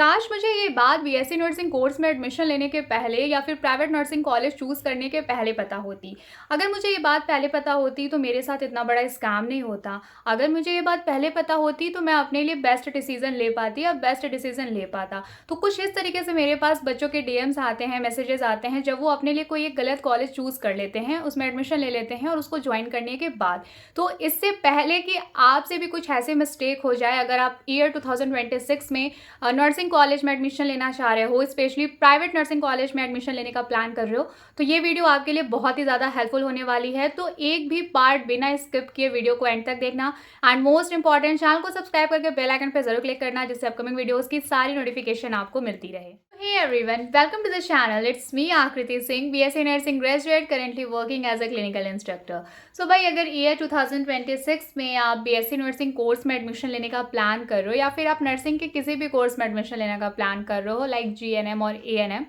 काश मुझे ये बात बीएससी नर्सिंग कोर्स में एडमिशन लेने के पहले या फिर प्राइवेट नर्सिंग कॉलेज चूज़ करने के पहले पता होती। अगर मुझे ये बात पहले पता होती तो मेरे साथ इतना बड़ा स्कैम नहीं होता। अगर मुझे ये बात पहले पता होती तो मैं अपने लिए बेस्ट डिसीज़न ले पाती या बेस्ट डिसीज़न ले पाता। तो कुछ इस तरीके से मेरे पास बच्चों के डीएम्स आते हैं, मैसेजेस आते हैं जब वो अपने लिए कोई एक गलत कॉलेज चूज़ कर लेते हैं, उसमें एडमिशन ले लेते हैं और उसको ज्वाइन करने के बाद। तो इससे पहले कि आपसे भी कुछ ऐसे मिस्टेक हो जाए, अगर आप ईयर 2026 में नर्सिंग कॉलेज में एडमिशन लेना चाह रहे हो, स्पेशली प्राइवेट नर्सिंग कॉलेज में एडमिशन लेने का प्लान कर रहे हो, तो ये वीडियो आपके लिए बहुत ही ज़्यादा हेल्पफुल होने वाली है। तो एक भी पार्ट बिना स्किप किए वीडियो को एंड तक देखना एंड मोस्ट इंपॉर्टेंट, चैनल को सब्सक्राइब करके बेल आइकन पर जरूर क्लिक करना, जिससे अपकमिंग वीडियोस की सारी नोटिफिकेशन आपको मिलती रहे। Hey everyone, welcome to the channel. It's me Akriti Singh, BSc Nursing graduate, currently working as a clinical instructor. So भाई, अगर ईयर 2026 में आप बीएससी नर्सिंग कोर्स में एडमिशन लेने का प्लान कर रहे हो या फिर आप नर्सिंग के किसी भी कोर्स में एडमिशन लेने का प्लान कर रहे हो लाइक जीएनएम और एएनएम,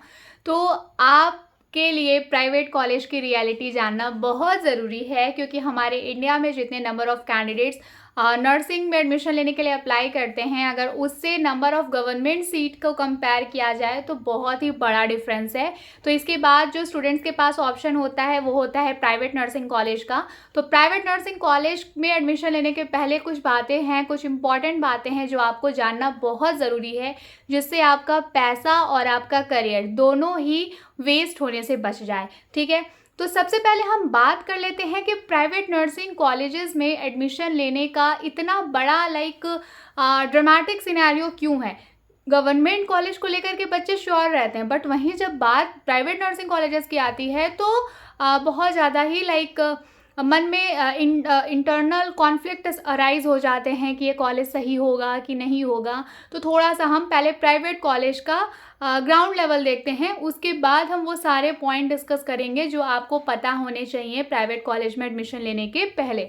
तो आप के लिए प्राइवेट कॉलेज की रियलिटी जानना बहुत ज़रूरी है, क्योंकि हमारे इंडिया में जितने नंबर ऑफ़ कैंडिडेट्स नर्सिंग में एडमिशन लेने के लिए अप्लाई करते हैं, अगर उससे नंबर ऑफ़ गवर्नमेंट सीट को कंपेयर किया जाए तो बहुत ही बड़ा डिफरेंस है। तो इसके बाद जो स्टूडेंट्स के पास ऑप्शन होता है वो होता है प्राइवेट नर्सिंग कॉलेज का। तो प्राइवेट नर्सिंग कॉलेज में एडमिशन लेने के पहले कुछ बातें हैं, कुछ इंपॉर्टेंट बातें हैं जो आपको जानना बहुत ज़रूरी है, जिससे आपका पैसा और आपका करियर दोनों ही वेस्ट होने से बच जाए। ठीक है, तो सबसे पहले हम बात कर लेते हैं कि प्राइवेट नर्सिंग कॉलेजेस में एडमिशन लेने का इतना बड़ा ड्रामेटिक सिनेरियो क्यों है। गवर्नमेंट कॉलेज को लेकर के बच्चे श्योर रहते हैं, बट वहीं जब बात प्राइवेट नर्सिंग कॉलेजेस की आती है तो बहुत ज़्यादा ही मन में इंटरनल कॉन्फ्लिक्ट अराइज हो जाते हैं कि ये कॉलेज सही होगा कि नहीं होगा। तो थोड़ा सा हम पहले प्राइवेट कॉलेज का ग्राउंड लेवल देखते हैं, उसके बाद हम वो सारे पॉइंट डिस्कस करेंगे जो आपको पता होने चाहिए प्राइवेट कॉलेज में एडमिशन लेने के पहले।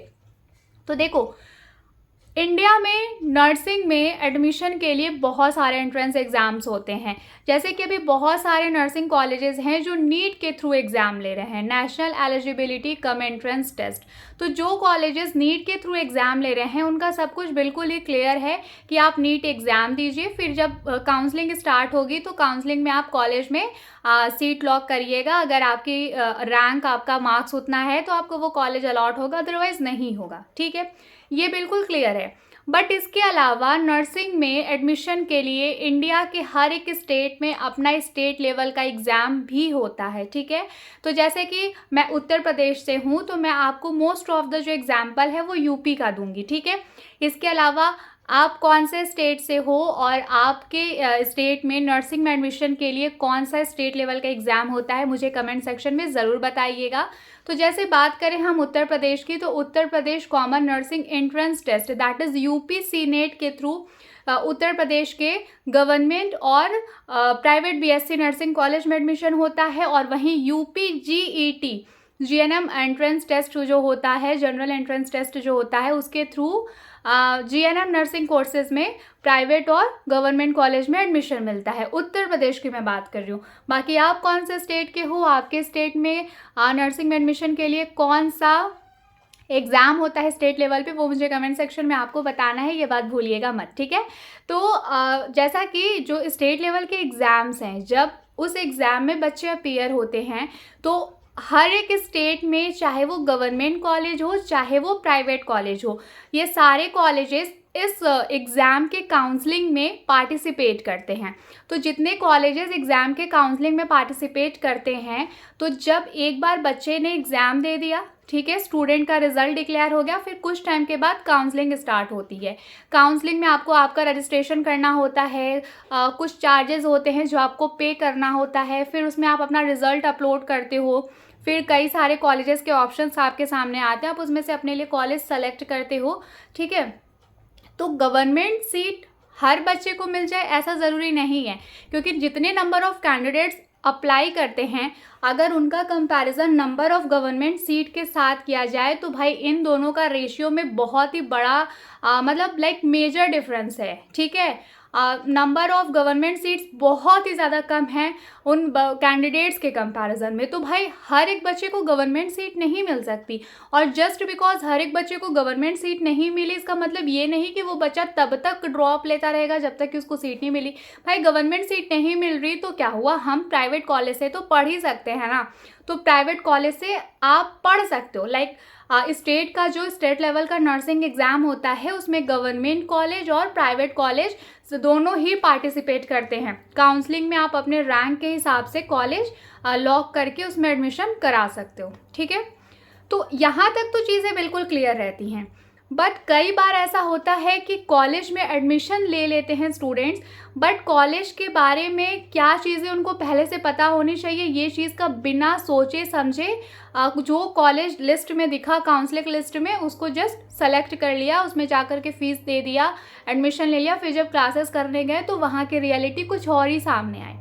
तो देखो, इंडिया में नर्सिंग में एडमिशन के लिए बहुत सारे एंट्रेंस एग्ज़ाम्स होते हैं, जैसे कि अभी बहुत सारे नर्सिंग कॉलेजेस हैं जो नीट के थ्रू एग्ज़ाम ले रहे हैं, national eligibility cum entrance test. तो जो कॉलेजेस नीट के थ्रू एग्ज़ाम ले रहे हैं उनका सब कुछ बिल्कुल ही क्लियर है कि आप नीट एग्ज़ाम दीजिए, फिर जब काउंसलिंग स्टार्ट होगी तो काउंसलिंग में आप कॉलेज में सीट लॉक करिएगा। अगर आपकी रैंक, आपका मार्क्स उतना है तो आपको वो कॉलेज अलॉट होगा, अदरवाइज़ नहीं होगा। ठीक है, ये बिल्कुल क्लियर है। बट इसके अलावा नर्सिंग में एडमिशन के लिए इंडिया के हर एक स्टेट में अपना स्टेट लेवल का एग्ज़ाम भी होता है। ठीक है, तो जैसे कि मैं उत्तर प्रदेश से हूँ तो मैं आपको मोस्ट ऑफ द जो एग्जाम्पल है वो यूपी का दूंगी। ठीक है, इसके अलावा आप कौन से स्टेट से हो और आपके स्टेट में नर्सिंग में एडमिशन के लिए कौन सा स्टेट लेवल का एग्ज़ाम होता है मुझे कमेंट सेक्शन में ज़रूर बताइएगा। तो जैसे बात करें हम उत्तर प्रदेश की, तो Uttar Pradesh common nursing entrance test that is UP NET के थ्रू उत्तर प्रदेश के गवर्नमेंट और प्राइवेट बीएससी नर्सिंग कॉलेज में एडमिशन होता है। और वहीं UP GET GNM entrance test जो होता है, जनरल एंट्रेंस टेस्ट जो होता है, उसके थ्रू जीएनएम नर्सिंग कोर्सेज में प्राइवेट और गवर्नमेंट कॉलेज में एडमिशन मिलता है। उत्तर प्रदेश की मैं बात कर रही हूँ। बाकी आप कौन से स्टेट के हो, आपके स्टेट में नर्सिंग में एडमिशन के लिए कौन सा एग्ज़ाम होता है स्टेट लेवल पे, वो मुझे कमेंट सेक्शन में आपको बताना है, ये बात भूलिएगा मत। ठीक है, तो जैसा कि जो स्टेट लेवल के एग्ज़ाम्स हैं, जब उस एग्ज़ाम में बच्चे अपीयर होते हैं तो हर एक स्टेट में, चाहे वो गवर्नमेंट कॉलेज हो चाहे वो प्राइवेट कॉलेज हो, ये सारे कॉलेजेस इस एग्ज़ाम के काउंसलिंग में पार्टिसिपेट करते हैं। तो जितने कॉलेजेस एग्ज़ाम के काउंसलिंग में पार्टिसिपेट करते हैं, तो जब एक बार बच्चे ने एग्ज़ाम दे दिया, ठीक है, स्टूडेंट का रिजल्ट डिक्लेयर हो गया, फिर कुछ टाइम के बाद काउंसलिंग स्टार्ट होती है। काउंसलिंग में आपको आपका रजिस्ट्रेशन करना होता है, कुछ चार्जेस होते हैं जो आपको पे करना होता है, फिर उसमें आप अपना रिज़ल्ट अपलोड करते हो, फिर कई सारे कॉलेजेस के ऑप्शंस आपके सामने आते हैं, आप उसमें से अपने लिए कॉलेज सेलेक्ट करते हो। ठीक है, तो गवर्नमेंट सीट हर बच्चे को मिल जाए ऐसा ज़रूरी नहीं है, क्योंकि जितने नंबर ऑफ़ कैंडिडेट्स अप्लाई करते हैं, अगर उनका comparison number of government seat के साथ किया जाए तो भाई इन दोनों का रेशियो में बहुत ही बड़ा मेजर डिफरेंस है। ठीक है, नंबर ऑफ़ गवर्नमेंट सीट्स बहुत ही ज़्यादा कम हैं उन कैंडिडेट्स के कंपैरिजन में। तो भाई हर एक बच्चे को गवर्नमेंट सीट नहीं मिल सकती, और जस्ट बिकॉज हर एक बच्चे को गवर्नमेंट सीट नहीं मिली इसका मतलब ये नहीं कि वो बच्चा तब तक ड्रॉप लेता रहेगा जब तक कि उसको सीट नहीं मिली। भाई गवर्नमेंट सीट नहीं मिल रही तो क्या हुआ, हम प्राइवेट कॉलेज से तो पढ़ ही सकते हैं ना। तो प्राइवेट कॉलेज से आप पढ़ सकते हो। लाइक स्टेट का जो स्टेट लेवल का नर्सिंग एग्ज़ाम होता है उसमें गवर्नमेंट कॉलेज और प्राइवेट कॉलेज दोनों ही पार्टिसिपेट करते हैं। काउंसलिंग में आप अपने रैंक के हिसाब से कॉलेज लॉक करके उसमें एडमिशन करा सकते हो, ठीक है। तो यहाँ तक तो चीज़ें बिल्कुल क्लियर रहती हैं। बट कई बार ऐसा होता है कि कॉलेज में एडमिशन ले लेते हैं स्टूडेंट्स, बट कॉलेज के बारे में क्या चीज़ें उनको पहले से पता होनी चाहिए, ये चीज़ का बिना सोचे समझे जो कॉलेज लिस्ट में दिखा, काउंसलिंग लिस्ट में, उसको जस्ट सेलेक्ट कर लिया, उसमें जाकर के फ़ीस दे दिया, एडमिशन ले लिया। फिर जब क्लासेस करने गए तो वहाँ की रियलिटी कुछ और ही सामने आई।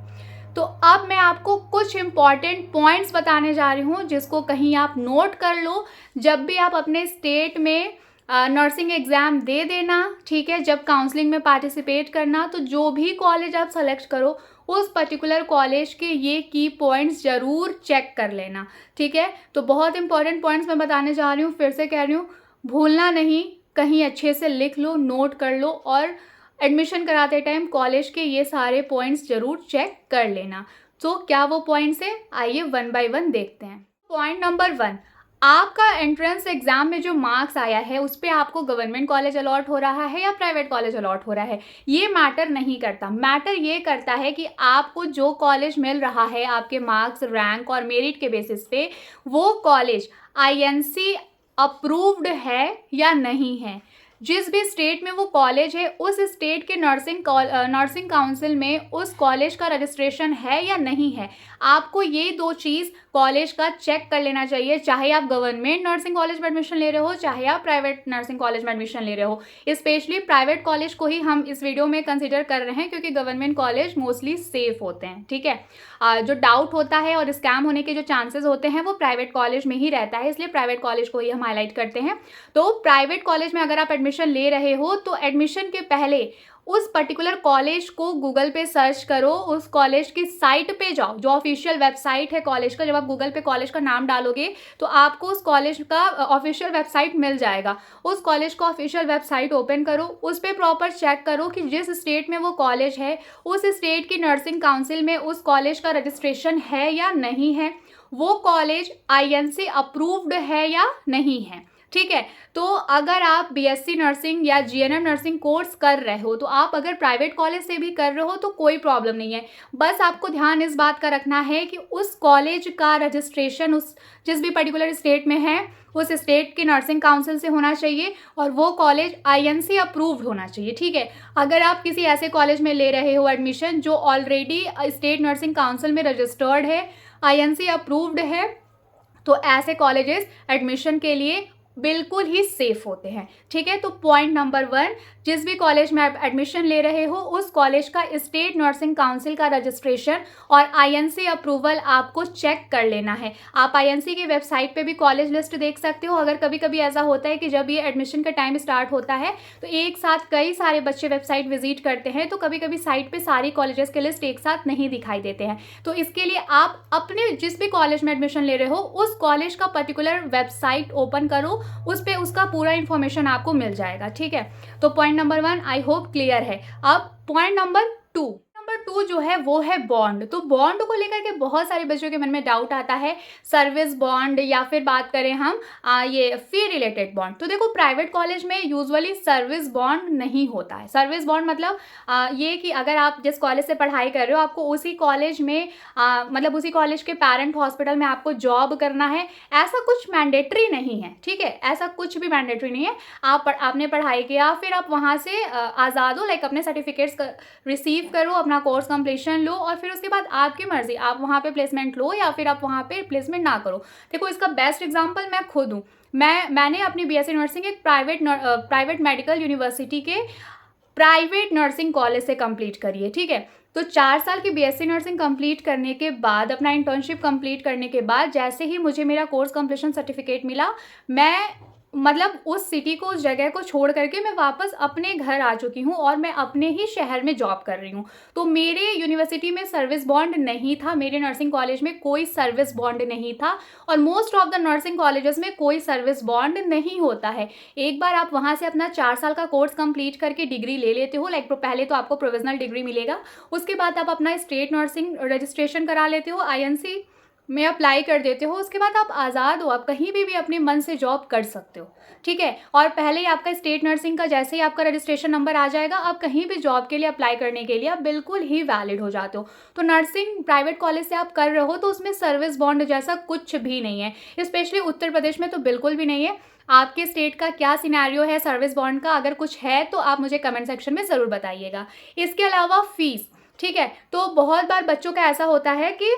तो अब मैं आपको कुछ इम्पॉर्टेंट पॉइंट्स बताने जा रही हूँ जिसको कहीं आप नोट कर लो। जब भी आप अपने स्टेट में नर्सिंग एग्ज़ाम दे देना, ठीक है, जब काउंसलिंग में पार्टिसिपेट करना, तो जो भी कॉलेज आप सेलेक्ट करो उस पर्टिकुलर कॉलेज के ये की पॉइंट्स ज़रूर चेक कर लेना, ठीक है। तो बहुत इंपॉर्टेंट पॉइंट्स मैं बताने जा रही हूँ, फिर से कह रही हूँ, भूलना नहीं, कहीं अच्छे से लिख लो, नोट कर लो, और एडमिशन कराते टाइम कॉलेज के ये सारे पॉइंट्स ज़रूर चेक कर लेना। तो क्या वो पॉइंट्स हैं, आइए वन बाय वन देखते हैं। पॉइंट नंबर 1, आपका एंट्रेंस एग्ज़ाम में जो मार्क्स आया है उस पे आपको गवर्नमेंट कॉलेज अलॉट हो रहा है या प्राइवेट कॉलेज अलॉट हो रहा है, ये मैटर नहीं करता। मैटर ये करता है कि आपको जो कॉलेज मिल रहा है आपके मार्क्स, रैंक और मेरिट के बेसिस पे, वो कॉलेज आईएनसी अप्रूव्ड है या नहीं है। जिस भी स्टेट में वो कॉलेज है उस स्टेट के नर्सिंग काउंसिल में उस कॉलेज का रजिस्ट्रेशन है या नहीं है। आपको ये 2 चीज़ कॉलेज का चेक कर लेना चाहिए, चाहे आप गवर्नमेंट नर्सिंग कॉलेज में एडमिशन ले रहे हो, चाहे आप प्राइवेट नर्सिंग कॉलेज में एडमिशन ले रहे हो। स्पेशली प्राइवेट कॉलेज को ही हम इस वीडियो में कंसिडर कर रहे हैं क्योंकि गवर्नमेंट कॉलेज मोस्टली सेफ होते हैं, ठीक है। जो डाउट होता है और स्कैम होने के जो चांसेस होते हैं वो प्राइवेट कॉलेज में ही रहता है, इसलिए प्राइवेट कॉलेज को ही हम हाईलाइट करते हैं। तो प्राइवेट कॉलेज में अगर आप एडमिशन ले रहे हो तो एडमिशन के पहले उस पर्टिकुलर कॉलेज को गूगल पे सर्च करो, उस कॉलेज की साइट पे जाओ, जो ऑफिशियल वेबसाइट है कॉलेज का। जब आप गूगल पे कॉलेज का नाम डालोगे तो आपको उस कॉलेज का ऑफिशियल वेबसाइट मिल जाएगा। उस कॉलेज का ऑफिशियल वेबसाइट ओपन करो, उस पर प्रॉपर चेक करो कि जिस स्टेट में वो कॉलेज है उस स्टेट की नर्सिंग काउंसिल में उस कॉलेज का रजिस्ट्रेशन है या नहीं है, वो कॉलेज आईएनसी अप्रूव्ड है या नहीं है, ठीक है। तो अगर आप बीएससी नर्सिंग या जीएनएम नर्सिंग कोर्स कर रहे हो, तो आप अगर प्राइवेट कॉलेज से भी कर रहे हो तो कोई प्रॉब्लम नहीं है। बस आपको ध्यान इस बात का रखना है कि उस कॉलेज का रजिस्ट्रेशन उस जिस भी पर्टिकुलर स्टेट में है उस स्टेट की नर्सिंग काउंसिल से होना चाहिए और वो कॉलेज आईएनसी अप्रूव्ड होना चाहिए, ठीक है। अगर आप किसी ऐसे कॉलेज में ले रहे हो एडमिशन जो ऑलरेडी स्टेट नर्सिंग काउंसिल में रजिस्टर्ड है, आईएनसी अप्रूव्ड है, तो ऐसे कॉलेजेस एडमिशन के लिए बिल्कुल ही सेफ होते हैं, ठीक है। तो पॉइंट नंबर 1, जिस भी कॉलेज में आप एडमिशन ले रहे हो उस कॉलेज का स्टेट नर्सिंग काउंसिल का रजिस्ट्रेशन और आईएनसी अप्रूवल आपको चेक कर लेना है। आप आईएनसी की वेबसाइट पे भी कॉलेज लिस्ट देख सकते हो। अगर कभी कभी ऐसा होता है कि जब ये एडमिशन का टाइम स्टार्ट होता है तो एक साथ कई सारे बच्चे वेबसाइट विजिट करते हैं, तो कभी कभी साइट पर सारी कॉलेजेस के लिस्ट एक साथ नहीं दिखाई देते हैं। तो इसके लिए आप अपने जिस भी कॉलेज में एडमिशन ले रहे हो उस कॉलेज का पर्टिकुलर वेबसाइट ओपन करो, उस पे उसका पूरा इन्फॉर्मेशन आपको मिल जाएगा, ठीक है। तो point number 1 I hope clear है। अब पॉइंट नंबर 2 जो है वो है बॉन्ड। तो बॉन्ड को लेकर के बहुत सारे बच्चों के मन में डाउट आता है, सर्विस बॉन्ड या फिर बात करें हम ये फी रिलेटेड बॉन्ड। तो देखो प्राइवेट कॉलेज में यूजुअली सर्विस बॉन्ड नहीं होता है। सर्विस बॉन्ड मतलब ये कि अगर आप जिस कॉलेज से पढ़ाई कर रहे हो आपको उसी कॉलेज में मतलब उसी कॉलेज के पेरेंट हॉस्पिटल में आपको जॉब करना है, ऐसा कुछ मैंडेटरी नहीं है, ठीक है। ऐसा कुछ भी मैंडेटरी नहीं है। आपने पढ़ाई किया फिर आप वहाँ से आज़ाद हो, लाइक अपने सर्टिफिकेट्स रिसीव करो, अपना कोर्स कंप्लीशन लो और फिर उसके बाद आपकी मर्जी, आप वहाँ पे प्लेसमेंट लो या फिर आप वहाँ पे प्लेसमेंट ना करो। देखो इसका बेस्ट एग्जांपल मैं खुद हूँ। मैंने अपनी बीएससी नर्सिंग एक प्राइवेट मेडिकल यूनिवर्सिटी के प्राइवेट नर्सिंग कॉलेज से कंप्लीट करी है, ठीक है। तो 4 साल की बीएससी नर्सिंग कंप्लीट करने के बाद, अपना इंटर्नशिप कंप्लीट करने के बाद जैसे ही मुझे मेरा कोर्स कंप्लीशन सर्टिफिकेट मिला, मैं मतलब उस सिटी को, उस जगह को छोड़ करके मैं वापस अपने घर आ चुकी हूँ और मैं अपने ही शहर में जॉब कर रही हूँ। तो मेरे यूनिवर्सिटी में सर्विस बॉन्ड नहीं था, मेरे नर्सिंग कॉलेज में कोई सर्विस बॉन्ड नहीं था और most of the nursing colleges में कोई सर्विस बॉन्ड नहीं होता है। एक बार आप वहाँ से अपना 4 साल का कोर्स कंप्लीट करके डिग्री ले लेते हो, लाइक पहले तो आपको प्रोविजनल डिग्री मिलेगा, उसके बाद आप अपना स्टेट नर्सिंग रजिस्ट्रेशन करा लेते हो, आईएनसी में अप्लाई कर देते हो, उसके बाद आप आज़ाद हो, आप कहीं भी अपने मन से जॉब कर सकते हो, ठीक है। और पहले ही आपका स्टेट नर्सिंग का जैसे ही आपका रजिस्ट्रेशन नंबर आ जाएगा, आप कहीं भी जॉब के लिए अप्लाई करने के लिए आप बिल्कुल ही वैलिड हो जाते हो। तो नर्सिंग प्राइवेट कॉलेज से आप कर रहे हो तो उसमें सर्विस बॉन्ड जैसा कुछ भी नहीं है, स्पेशली उत्तर प्रदेश में तो बिल्कुल भी नहीं है। आपके स्टेट का क्या सिनेरियो है सर्विस बॉन्ड का, अगर कुछ है तो आप मुझे कमेंट सेक्शन में ज़रूर बताइएगा। इसके अलावा फीस, ठीक है, तो बहुत बार बच्चों का ऐसा होता है कि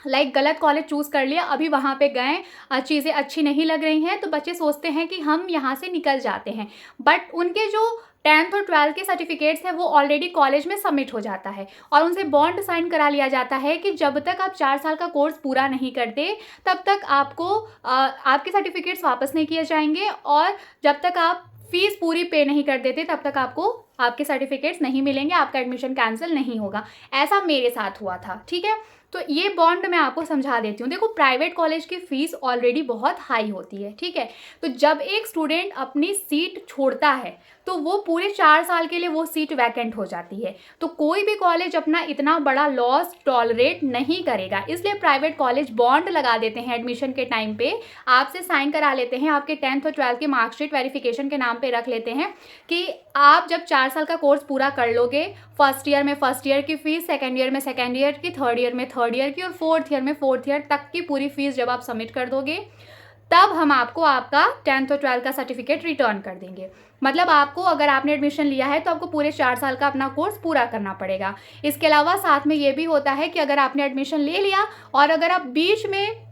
गलत कॉलेज चूज़ कर लिया, अभी वहाँ पे गए, चीज़ें अच्छी नहीं लग रही हैं, तो बच्चे सोचते हैं कि हम यहाँ से निकल जाते हैं, बट उनके जो 10th और 12th के सर्टिफिकेट्स हैं वो ऑलरेडी कॉलेज में सबमिट हो जाता है और उनसे बॉन्ड साइन करा लिया जाता है कि जब तक आप 4 साल का कोर्स पूरा नहीं करते तब तक आपको आपके सर्टिफिकेट्स वापस नहीं किए जाएंगे और जब तक आप फीस पूरी पे नहीं कर देते तब तक आपको आपके सर्टिफिकेट्स नहीं मिलेंगे, आपका एडमिशन कैंसिल नहीं होगा। ऐसा मेरे साथ हुआ था, ठीक है। तो ये बॉन्ड मैं आपको समझा देती हूँ। देखो, प्राइवेट कॉलेज की फ़ीस ऑलरेडी बहुत हाई होती है, ठीक है। तो जब एक स्टूडेंट अपनी सीट छोड़ता है तो वो पूरे 4 साल के लिए वो सीट वैकेंट हो जाती है। तो कोई भी कॉलेज अपना इतना बड़ा लॉस टॉलरेट नहीं करेगा, इसलिए प्राइवेट कॉलेज बॉन्ड लगा देते हैं एडमिशन के टाइम पे, आपसे साइन करा लेते हैं, आपके 10th और 12th की मार्कशीट वेरिफिकेशन के नाम पे रख लेते हैं कि आप जब 4 साल का कोर्स पूरा कर लोगे, फर्स्ट ईयर में फर्स्ट ईयर की फ़ीस, सेकेंड ईयर में सेकेंड ईयर की, थर्ड ईयर में थर्ड ईयर की और फोर्थ ईयर में फोर्थ ईयर तक की पूरी फीस जब आप सबमिट कर दोगे तब हम आपको आपका 10th और 12th का सर्टिफिकेट रिटर्न कर देंगे। मतलब आपको, अगर आपने एडमिशन लिया है तो आपको पूरे 4 साल का अपना कोर्स पूरा करना पड़ेगा। इसके अलावा साथ में ये भी होता है कि अगर आपने एडमिशन ले लिया और अगर आप बीच में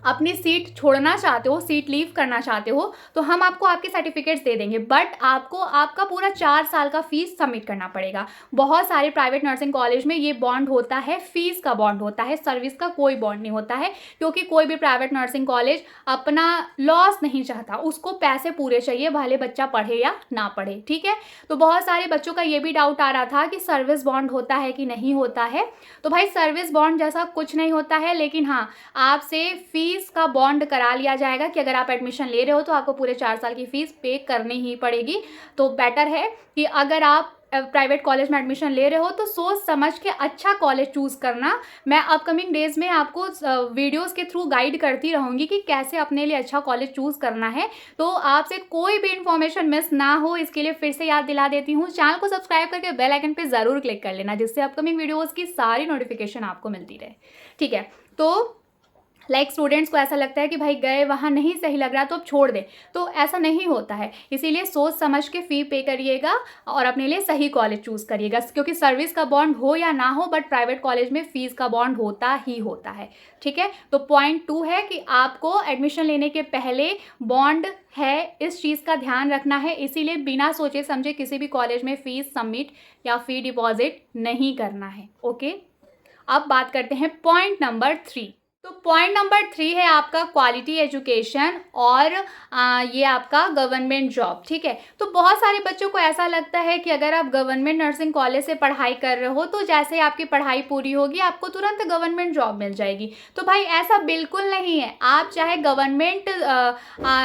अपनी सीट छोड़ना चाहते हो, सीट लीव करना चाहते हो, तो हम आपको आपके सर्टिफिकेट्स दे देंगे, बट आपको आपका पूरा 4 साल का फीस सबमिट करना पड़ेगा। बहुत सारे प्राइवेट नर्सिंग कॉलेज में ये बॉन्ड होता है, फीस का बॉन्ड होता है, सर्विस का कोई बॉन्ड नहीं होता है, क्योंकि कोई भी प्राइवेट नर्सिंग कॉलेज अपना लॉस नहीं चाहता, उसको पैसे पूरे चाहिए, भले बच्चा पढ़े या ना पढ़े, ठीक है। तो बहुत सारे बच्चों का ये भी डाउट आ रहा था कि सर्विस बॉन्ड होता है कि नहीं होता है। तो भाई, सर्विस बॉन्ड जैसा कुछ नहीं होता है, लेकिन हाँ, आपसे फीस का बॉन्ड करा लिया जाएगा कि अगर आप एडमिशन ले रहे हो तो आपको पूरे 4 साल की फीस पे करनी ही पड़ेगी। तो बेटर है कि अगर आप प्राइवेट कॉलेज में एडमिशन ले रहे हो तो सोच समझ के अच्छा कॉलेज चूज़ करना। मैं अपकमिंग डेज में आपको वीडियोस के थ्रू गाइड करती रहूँगी कि कैसे अपने लिए अच्छा कॉलेज चूज़ करना है, तो आपसे कोई भी इन्फॉर्मेशन मिस ना हो, इसके लिए फिर से याद दिला देती हूँ, चैनल को सब्सक्राइब करके बेल आइकन पे ज़रूर क्लिक कर लेना, जिससे अपकमिंग वीडियोज़ की सारी नोटिफिकेशन आपको मिलती रहे, ठीक है। तो स्टूडेंट्स को ऐसा लगता है कि भाई गए वहाँ नहीं सही लग रहा तो अब छोड़ दे, तो ऐसा नहीं होता है। इसीलिए सोच समझ के फ़ी पे करिएगा और अपने लिए सही कॉलेज चूज़ करिएगा, क्योंकि सर्विस का बॉन्ड हो या ना हो, बट प्राइवेट कॉलेज में फ़ीस का बॉन्ड होता ही होता है, ठीक है। तो पॉइंट 2 है कि आपको एडमिशन लेने के पहले बॉन्ड है, इस चीज़ का ध्यान रखना है। इसीलिए बिना सोचे समझे किसी भी कॉलेज में फ़ीस सबमिट या फ़ी डिपॉजिट नहीं करना है, ओके। अब बात करते हैं पॉइंट नंबर 3। तो पॉइंट नंबर 3 है आपका क्वालिटी एजुकेशन और ये आपका गवर्नमेंट जॉब, ठीक है। तो बहुत सारे बच्चों को ऐसा लगता है कि अगर आप गवर्नमेंट नर्सिंग कॉलेज से पढ़ाई कर रहे हो तो जैसे ही आपकी पढ़ाई पूरी होगी आपको तुरंत गवर्नमेंट जॉब मिल जाएगी। तो भाई, ऐसा बिल्कुल नहीं है। आप चाहे गवर्नमेंट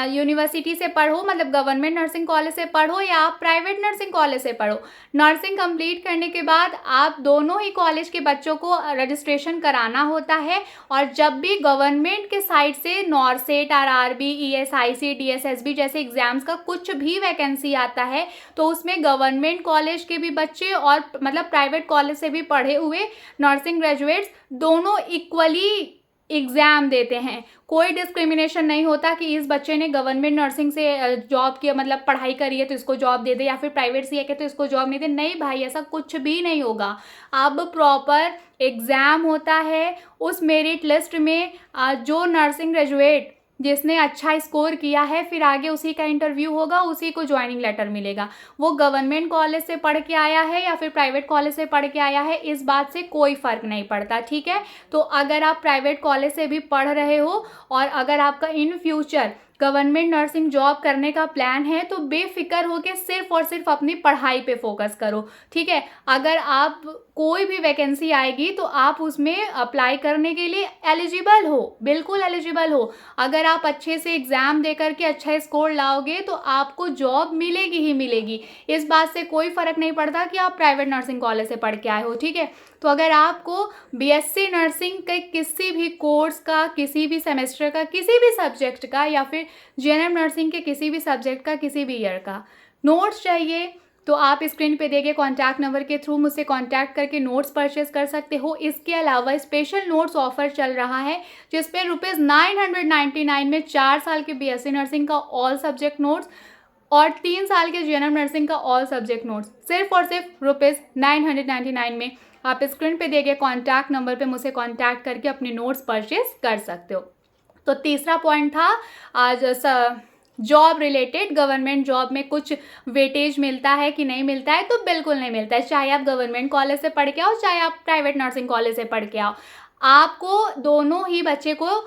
यूनिवर्सिटी से पढ़ो, मतलब गवर्नमेंट नर्सिंग कॉलेज से पढ़ो, या आप प्राइवेट नर्सिंग कॉलेज से पढ़ो, नर्सिंग कंप्लीट करने के बाद आप दोनों ही कॉलेज के बच्चों को रजिस्ट्रेशन कराना होता है। और जब भी गवर्नमेंट के साइड से नॉरसेट, आरआरबी, ईएसआईसी, डीएसएसबी जैसे एग्जाम्स का कुछ भी वैकेंसी आता है तो उसमें गवर्नमेंट कॉलेज के भी बच्चे और मतलब प्राइवेट कॉलेज से भी पढ़े हुए नर्सिंग ग्रेजुएट्स दोनों इक्वली एग्ज़ाम देते हैं। कोई डिस्क्रिमिनेशन नहीं होता कि इस बच्चे ने गवर्नमेंट नर्सिंग से जॉब किया, मतलब पढ़ाई करी है तो इसको जॉब दे दे, या फिर प्राइवेट से है तो इसको जॉब नहीं दे। नहीं भाई, ऐसा कुछ भी नहीं होगा। अब प्रॉपर एग्ज़ाम होता है, उस मेरिट लिस्ट में जो नर्सिंग ग्रेजुएट जिसने अच्छा स्कोर किया है फिर आगे उसी का इंटरव्यू होगा, उसी को ज्वाइनिंग लेटर मिलेगा। वो गवर्नमेंट कॉलेज से पढ़ के आया है या फिर प्राइवेट कॉलेज से पढ़ के आया है, इस बात से कोई फ़र्क नहीं पड़ता, ठीक है। तो अगर आप प्राइवेट कॉलेज से भी पढ़ रहे हो और अगर आपका in future government nursing job करने का प्लान है तो बेफिक्र होकर सिर्फ और सिर्फ अपनी पढ़ाई पे फोकस करो, ठीक है। अगर आप कोई भी वैकेंसी आएगी तो आप उसमें अप्लाई करने के लिए एलिजिबल हो, बिल्कुल एलिजिबल हो। अगर आप अच्छे से एग्ज़ाम दे करके अच्छा स्कोर लाओगे तो आपको जॉब मिलेगी ही मिलेगी। इस बात से कोई फ़र्क नहीं पड़ता कि आप प्राइवेट नर्सिंग कॉलेज से पढ़ के आए हो, ठीक है। तो अगर आपको बीएससी नर्सिंग के किसी भी कोर्स का, किसी भी सेमेस्टर का, किसी भी सब्जेक्ट का, या फिर जीएनएम नर्सिंग के किसी भी सब्जेक्ट का, किसी भी ईयर का नोट्स चाहिए तो आप स्क्रीन पे दिए गए कॉन्टैक्ट नंबर के थ्रू मुझसे कॉन्टैक्ट करके नोट्स परचेज कर सकते हो। इसके अलावा स्पेशल नोट्स ऑफर चल रहा है जिस पे ₹999 में 4 साल के बीएससी नर्सिंग का ऑल सब्जेक्ट नोट्स और 3 साल के जीएनएम नर्सिंग का ऑल सब्जेक्ट नोट्स सिर्फ और सिर्फ ₹999 में। आप स्क्रीन पे दिए गए कॉन्टैक्ट नंबर पे मुझसे कॉन्टैक्ट करके अपने नोट्स परचेज कर सकते हो। तो तीसरा पॉइंट था आज जॉब रिलेटेड, गवर्नमेंट जॉब में कुछ वेटेज मिलता है कि नहीं मिलता है, तो बिल्कुल नहीं मिलता है। चाहे आप गवर्नमेंट कॉलेज से पढ़ के आओ, चाहे आप प्राइवेट नर्सिंग कॉलेज से पढ़ के आओ, आपको दोनों ही बच्चे को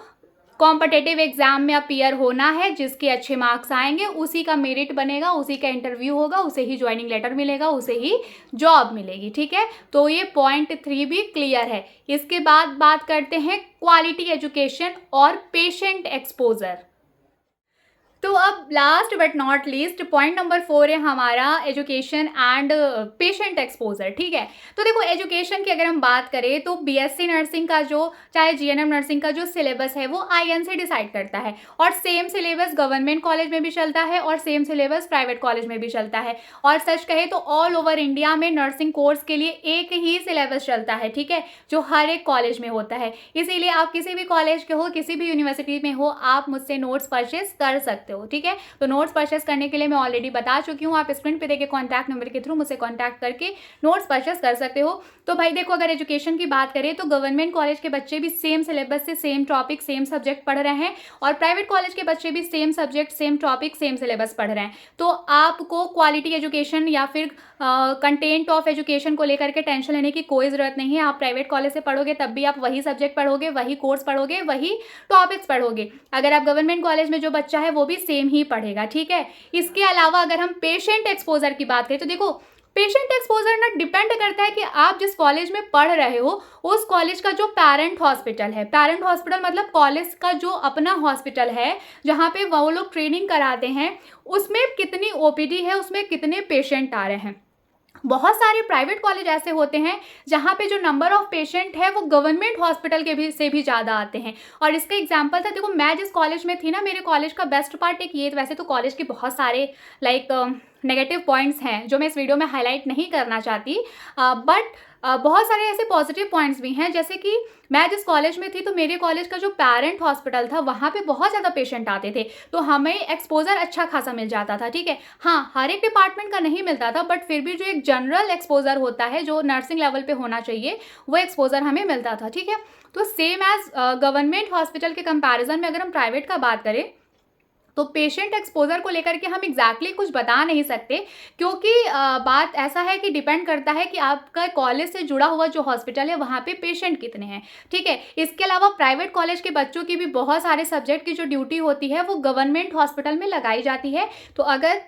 कॉम्पिटिटिव एग्जाम में अपीयर होना है। जिसके अच्छे मार्क्स आएंगे उसी का मेरिट बनेगा, उसी का इंटरव्यू होगा, उसे ही ज्वाइनिंग लेटर मिलेगा, उसे ही जॉब मिलेगी, ठीक है। तो ये पॉइंट 3 भी क्लियर है। इसके बाद बात करते हैं क्वालिटी एजुकेशन और पेशेंट एक्सपोजर। तो अब last but not least point number 4 है हमारा एजुकेशन एंड पेशेंट एक्सपोजर, ठीक है। तो देखो, एजुकेशन की अगर हम बात करें तो बीएससी नर्सिंग का जो, चाहे जीएनएम नर्सिंग का जो सिलेबस है वो आईएन से डिसाइड करता है, और सेम सिलेबस गवर्नमेंट कॉलेज में भी चलता है और सेम सिलेबस प्राइवेट कॉलेज में भी चलता है। और सच कहे तो ऑल ओवर इंडिया में नर्सिंग कोर्स के लिए एक ही सिलेबस चलता है, ठीक है, जो हर एक कॉलेज में होता है। इसीलिए आप किसी भी कॉलेज के हो, किसी भी यूनिवर्सिटी में हो, आप मुझसे नोट्स परचेज कर सकते हो, ठीक है। तो नोट्स परचेस करने के लिए मैं ऑलरेडी बता चुकी हूँ, आप स्क्रीन पे देखे कॉन्टैक्ट नंबर के थ्रू मुझसे कॉन्टैक्ट करके नोट्स परचेस कर सकते हो। तो भाई देखो, अगर एजुकेशन की बात करें तो गवर्नमेंट कॉलेज के बच्चे भी सेम सिलेबस से सेम टॉपिक सेम सब्जेक्ट पढ़ रहे हैं, और प्राइवेट कॉलेज के बच्चे भी same subject same topic same syllabus पढ़ रहे हैं। तो आपको क्वालिटी एजुकेशन या फिर कंटेंट ऑफ एजुकेशन को लेकर के टेंशन लेने की कोई ज़रूरत नहीं है। आप प्राइवेट कॉलेज से पढ़ोगे तब भी आप वही सब्जेक्ट पढ़ोगे, वही कोर्स पढ़ोगे, वही टॉपिक्स पढ़ोगे। अगर आप गवर्नमेंट कॉलेज में जो बच्चा है वो भी सेम ही पढ़ेगा, ठीक है। इसके अलावा अगर हम पेशेंट एक्सपोजर की बात करें तो देखो, पेशेंट एक्सपोजर ना डिपेंड करता है कि आप जिस कॉलेज में पढ़ रहे हो उस कॉलेज का जो पेरेंट हॉस्पिटल है, पेरेंट हॉस्पिटल मतलब कॉलेज का जो अपना हॉस्पिटल है जहाँ पे वो लोग ट्रेनिंग कराते हैं, उसमें कितनी ओपीडी है, उसमें कितने पेशेंट आ रहे हैं। बहुत सारे प्राइवेट कॉलेज ऐसे होते हैं जहाँ पे जो नंबर ऑफ पेशेंट है वो गवर्नमेंट हॉस्पिटल के भी से भी ज़्यादा आते हैं। और इसका एग्जांपल था, देखो मैं जिस कॉलेज में थी ना, मेरे कॉलेज का बेस्ट पार्ट एक ये, वैसे तो कॉलेज के बहुत सारे नेगेटिव पॉइंट्स हैं जो मैं इस वीडियो में हाईलाइट नहीं करना चाहती, बट बहुत सारे ऐसे पॉजिटिव पॉइंट्स भी हैं। जैसे कि मैं जिस कॉलेज में थी तो मेरे कॉलेज का जो पेरेंट हॉस्पिटल था वहाँ पे बहुत ज़्यादा पेशेंट आते थे, तो हमें एक्सपोजर अच्छा खासा मिल जाता था, ठीक है। हाँ, हर एक डिपार्टमेंट का नहीं मिलता था, बट फिर भी जो एक जनरल एक्सपोजर होता है जो नर्सिंग लेवल पे होना चाहिए वो एक्सपोजर हमें मिलता था, ठीक है। तो सेम एज गवर्नमेंट हॉस्पिटल के कंपैरिजन में अगर हम प्राइवेट का बात करें तो पेशेंट एक्सपोजर को लेकर के हम एग्जैक्टली कुछ बता नहीं सकते, क्योंकि बात ऐसा है कि डिपेंड करता है कि आपका कॉलेज से जुड़ा हुआ जो हॉस्पिटल है वहाँ पे पेशेंट कितने हैं, ठीक है। इसके अलावा प्राइवेट कॉलेज के बच्चों की भी बहुत सारे सब्जेक्ट की जो ड्यूटी होती है वो गवर्नमेंट हॉस्पिटल में लगाई जाती है। तो अगर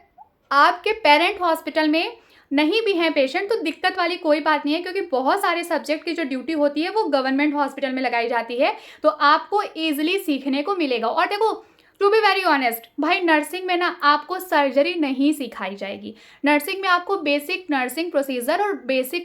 आपके पेरेंट हॉस्पिटल में नहीं भी हैं पेशेंट तो दिक्कत वाली कोई बात नहीं है, क्योंकि बहुत सारे सब्जेक्ट की जो ड्यूटी होती है वो गवर्नमेंट हॉस्पिटल में लगाई जाती है, तो आपको ईजिली सीखने को मिलेगा। और देखो, टू बी वेरी ऑनेस्ट भाई, नर्सिंग में ना आपको सर्जरी नहीं सिखाई जाएगी। नर्सिंग में आपको बेसिक नर्सिंग प्रोसीजर और बेसिक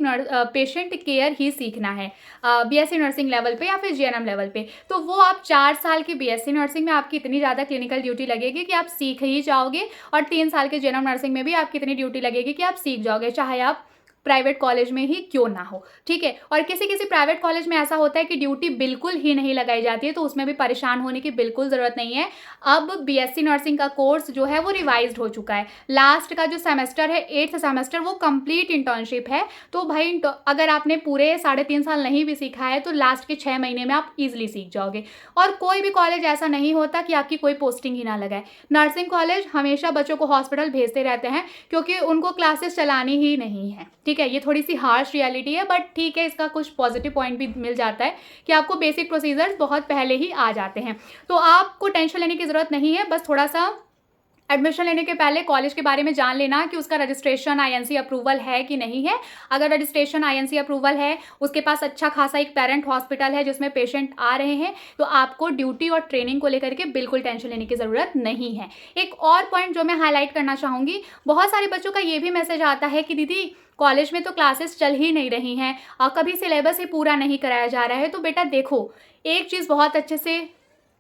पेशेंट केयर ही सीखना है बीएससी नर्सिंग लेवल पे या फिर जीएनएम लेवल पे। तो वो आप 4 साल की बीएससी नर्सिंग में आपकी इतनी ज़्यादा क्लिनिकल ड्यूटी लगेगी कि आप सीख ही जाओगे, और 3 साल के जीएनएम नर्सिंग में भी आपकी इतनी ड्यूटी लगेगी कि आप सीख जाओगे, चाहे आप प्राइवेट कॉलेज में ही क्यों ना हो, ठीक है। और किसी किसी प्राइवेट कॉलेज में ऐसा होता है कि ड्यूटी बिल्कुल ही नहीं लगाई जाती है, तो उसमें भी परेशान होने की बिल्कुल ज़रूरत नहीं है। अब बीएससी नर्सिंग का कोर्स जो है वो रिवाइज्ड हो चुका है। लास्ट का जो सेमेस्टर है 8th सेमेस्टर वो कंप्लीट इंटर्नशिप है। तो भाई अगर आपने पूरे 3.5 साल नहीं भी सीखा है तो लास्ट के 6 महीने में आप ईजिली सीख जाओगे। और कोई भी कॉलेज ऐसा नहीं होता कि आपकी कोई पोस्टिंग ही ना लगाए। नर्सिंग कॉलेज हमेशा बच्चों को हॉस्पिटल भेजते रहते हैं क्योंकि उनको क्लासेस चलानी ही नहीं है, ठीक ठीक है, ये थोड़ी-सी हार्श रियलिटी है, बट ठीक है, इसका कुछ पॉजिटिव पॉइंट भी मिल जाता है कि आपको बेसिक प्रोसीजर्स बहुत पहले ही आ जाते हैं। तो आपको टेंशन लेने की ज़रूरत नहीं है, बस थोड़ा-सा एडमिशन लेने के पहले कॉलेज के बारे में जान लेना कि उसका रजिस्ट्रेशन आईएनसी अप्रूवल है कि नहीं है। अगर रजिस्ट्रेशन आईएनसी अप्रूवल है, उसके पास अच्छा खासा एक पेरेंट हॉस्पिटल है जिसमें पेशेंट आ रहे हैं, तो आपको ड्यूटी और ट्रेनिंग को लेकर के बिल्कुल टेंशन लेने की ज़रूरत नहीं है। एक और पॉइंट जो मैं हाईलाइट करना चाहूँगी, बहुत सारे बच्चों का ये भी मैसेज आता है कि दीदी कॉलेज में तो क्लासेस चल ही नहीं रही हैं और कभी सिलेबस ही पूरा नहीं कराया जा रहा है। तो बेटा देखो, एक चीज़ बहुत अच्छे से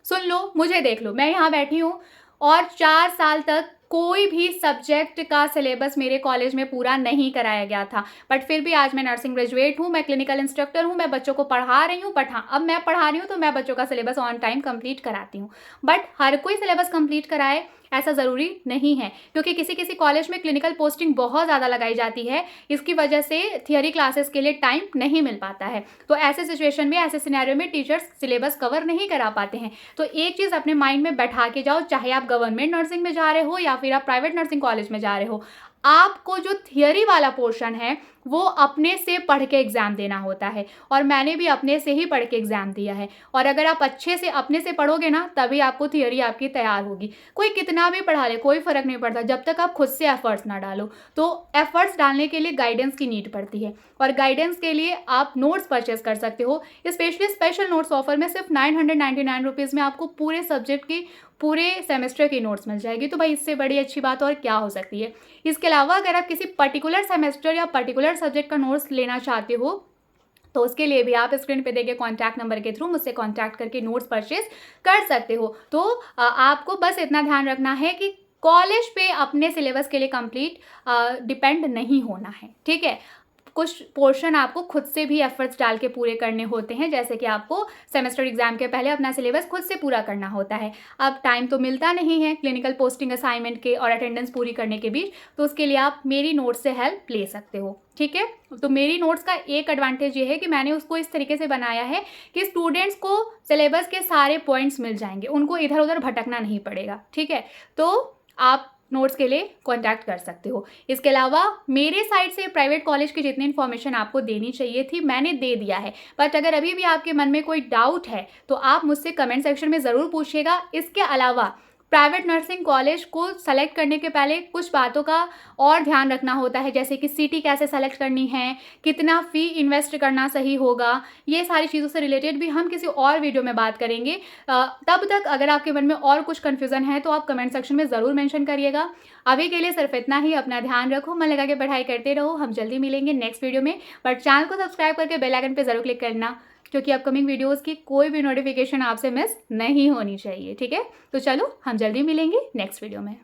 सुन लो, मुझे देख लो, मैं यहाँ बैठी हूँ और 4 साल तक कोई भी सब्जेक्ट का सिलेबस मेरे कॉलेज में पूरा नहीं कराया गया था, बट फिर भी आज मैं नर्सिंग ग्रेजुएट हूँ, मैं क्लिनिकल इंस्ट्रक्टर हूँ, मैं बच्चों को पढ़ा रही हूँ। बट हाँ, अब मैं पढ़ा रही हूँ तो मैं बच्चों का सिलेबस ऑन टाइम कंप्लीट कराती हूँ। बट हर कोई सिलेबस कंप्लीट कराए ऐसा ज़रूरी नहीं है, क्योंकि किसी किसी कॉलेज में क्लिनिकल पोस्टिंग बहुत ज़्यादा लगाई जाती है, इसकी वजह से थियरी क्लासेस के लिए टाइम नहीं मिल पाता है। तो ऐसे सिचुएशन में, ऐसे सिनेरियो में टीचर्स सिलेबस कवर नहीं करा पाते हैं। तो एक चीज़ अपने माइंड में बैठा के जाओ, चाहे आप गवर्नमेंट नर्सिंग में जा रहे हो या फिर आप प्राइवेट नर्सिंग कॉलेज में जा रहे हो, आपको जो थियरी वाला पोर्शन है वो अपने से पढ़ के एग्ज़ाम देना होता है, और मैंने भी अपने से ही पढ़ के एग्ज़ाम दिया है। और अगर आप अच्छे से अपने से पढ़ोगे ना, तभी आपको थियरी आपकी तैयार होगी। कोई कितना भी पढ़ा ले, कोई फ़र्क नहीं पड़ता जब तक आप खुद से एफ़र्ट्स ना डालो। तो एफ़र्ट्स डालने के लिए गाइडेंस की नीड पड़ती है, और गाइडेंस के लिए आप नोट्स परचेज़ कर सकते हो। स्पेशली स्पेशल नोट्स ऑफ़र में सिर्फ 999 रुपीज़ में आपको पूरे सब्जेक्ट की, पूरे सेमेस्टर की नोट्स मिल जाएगी। तो भाई इससे बड़ी अच्छी बात और क्या हो सकती है। इसके अलावा अगर आप किसी पर्टिकुलर सेमेस्टर या पर्टिकुलर सब्जेक्ट का नोट्स लेना चाहते हो, तो उसके लिए भी आप स्क्रीन पे दिए गए कॉन्टैक्ट नंबर के थ्रू मुझसे कॉन्टैक्ट करके नोट्स परचेज कर सकते हो। तो आपको बस इतना ध्यान रखना है कि कॉलेज पे अपने सिलेबस के लिए कंप्लीट डिपेंड नहीं होना है, ठीक है। कुछ पोर्शन आपको खुद से भी एफर्ट्स डाल के पूरे करने होते हैं, जैसे कि आपको सेमेस्टर एग्जाम के पहले अपना सिलेबस खुद से पूरा करना होता है। अब टाइम तो मिलता नहीं है क्लिनिकल पोस्टिंग असाइनमेंट के और अटेंडेंस पूरी करने के बीच, तो उसके लिए आप मेरी नोट्स से हेल्प ले सकते हो, ठीक है। तो मेरी नोट्स का एक एडवांटेज ये है कि मैंने उसको इस तरीके से बनाया है कि स्टूडेंट्स को सिलेबस के सारे पॉइंट्स मिल जाएंगे, उनको इधर उधर भटकना नहीं पड़ेगा, ठीक है। तो आप नोट्स के लिए कांटेक्ट कर सकते हो। इसके अलावा मेरे साइड से प्राइवेट कॉलेज की जितनी इन्फॉर्मेशन आपको देनी चाहिए थी मैंने दे दिया है, बट अगर अभी भी आपके मन में कोई डाउट है तो आप मुझसे कमेंट सेक्शन में ज़रूर पूछिएगा। इसके अलावा प्राइवेट नर्सिंग कॉलेज को सेलेक्ट करने के पहले कुछ बातों का और ध्यान रखना होता है, जैसे कि सिटी कैसे सेलेक्ट करनी है, कितना फ़ी इन्वेस्ट करना सही होगा, ये सारी चीज़ों से रिलेटेड भी हम किसी और वीडियो में बात करेंगे। तब तक अगर आपके मन में और कुछ कन्फ्यूज़न है तो आप कमेंट सेक्शन में ज़रूर मेंशन करिएगा। अभी के लिए सिर्फ इतना ही। अपना ध्यान रखो, मन लगा के पढ़ाई करते रहो। हम जल्दी मिलेंगे नेक्स्ट वीडियो में, बट चैनल को सब्सक्राइब करके बेल आइकन पर ज़रूर क्लिक करना, क्योंकि अपकमिंग वीडियोस की कोई भी नोटिफिकेशन आपसे मिस नहीं होनी चाहिए, ठीक है। तो चलो हम जल्दी मिलेंगे नेक्स्ट वीडियो में।